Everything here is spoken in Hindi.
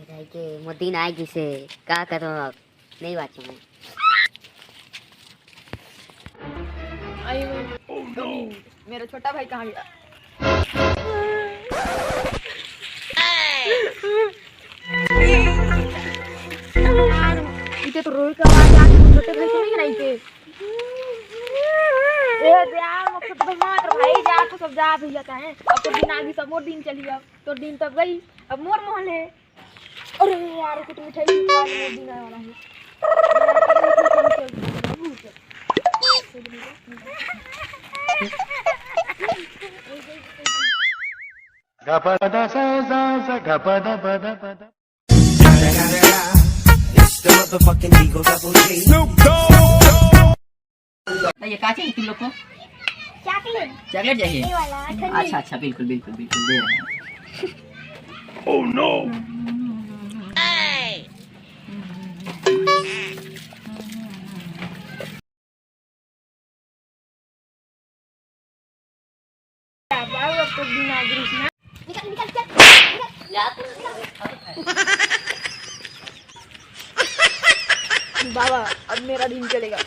के मोदी ना आएगी से क्या करो अब नहीं बात में आई मेरा छोटा भाई कहाँ गया? इतने तो रोई का आवाज आ रही छोटे भाई को नहीं रही थे। ए यार मत तो भाई जा तो सब जा भी जाता है। अब तो दिन आगे सब मोर दिन चली अब तो दिन तब गई अब मोर मोहन है। अरे यार कुछ मिठाई खा मोर दिन आने वाला है। Gapada sa sa sa gapada pada pada. It's the motherfucking Eagle Double G. Snoop ये क्या चाहिए तुम लोग को? चॉकलेट चॉकलेट चाहिए? ये वाला अच्छा अच्छा बिल्कुल बिल्कुल बिल्कुल दे रहे हैं। Oh no! तो दिन आगे इसमें निकल निकल चल बाबा अब मेरा दिन चलेगा।